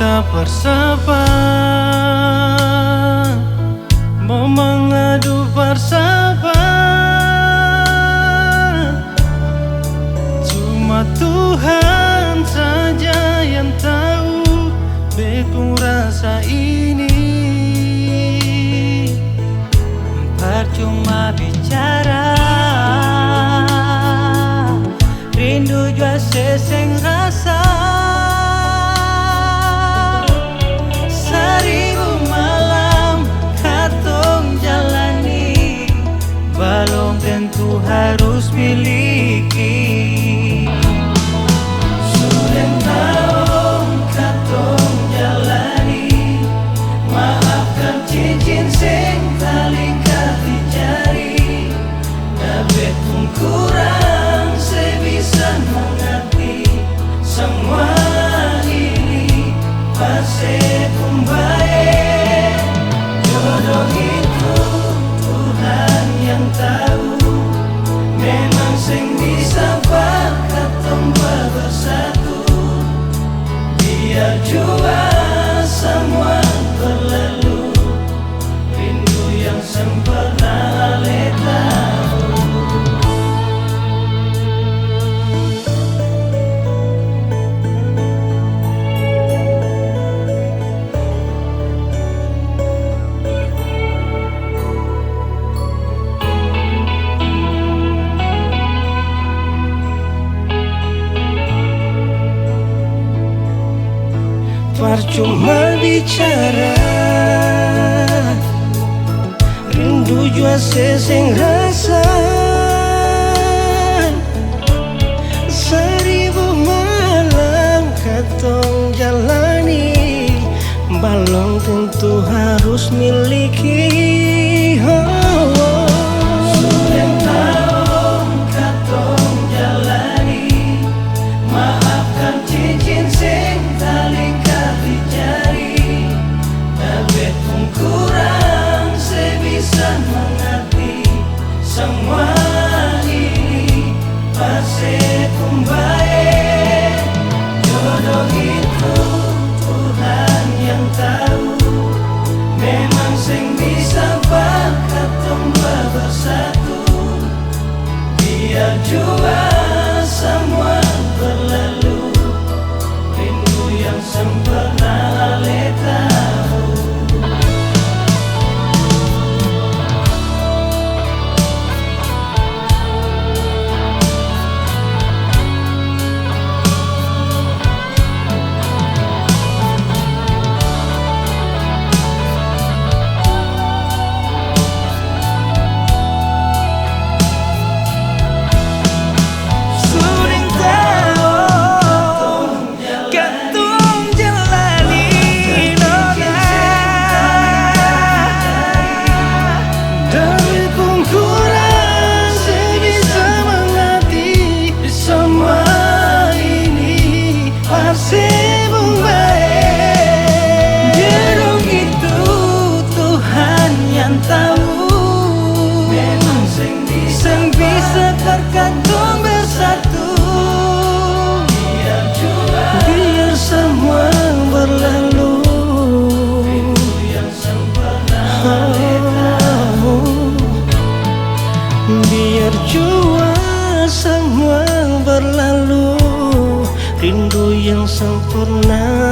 tak bersabar, mau mengadu bersabar. Cuma Tuhan saja yang tahu beku rasa ini. Percuma bicara, rindu jua seseng rasa. Seribu malam katong jalani, belum tentu harus miliki. Sudah tahun katong jalani, maafkan cincin sing tali kati jari. Tapi pun kurang sebisa mengerti semua ini pasti pun baik. Jodoh itu Tuhan yang tahu, memang sing bisa pakat tombak bersatu. Biar jua semua berlalu, rindu yang sempurna ale tahu. Percuma bicara, rindu jua seseng rasa. Seribu malam katong jalani, belum tentu harus miliki. Sudah tahun katong jalani, maafkan cincin sing tali kati jari. Tapi pun kurang sebisa mengerti semua ini pasti pun baik. Jodoh itu Tuhan yang tahu, memang sing bisa pakat tombak bersatu. Biar jua semua berlalu, rindu yang sempurna ale tahu. Tergantung bersatu, biar semua berlalu, rindu yang sempurna ale tahu. Biar jua semua berlalu, rindu yang sempurna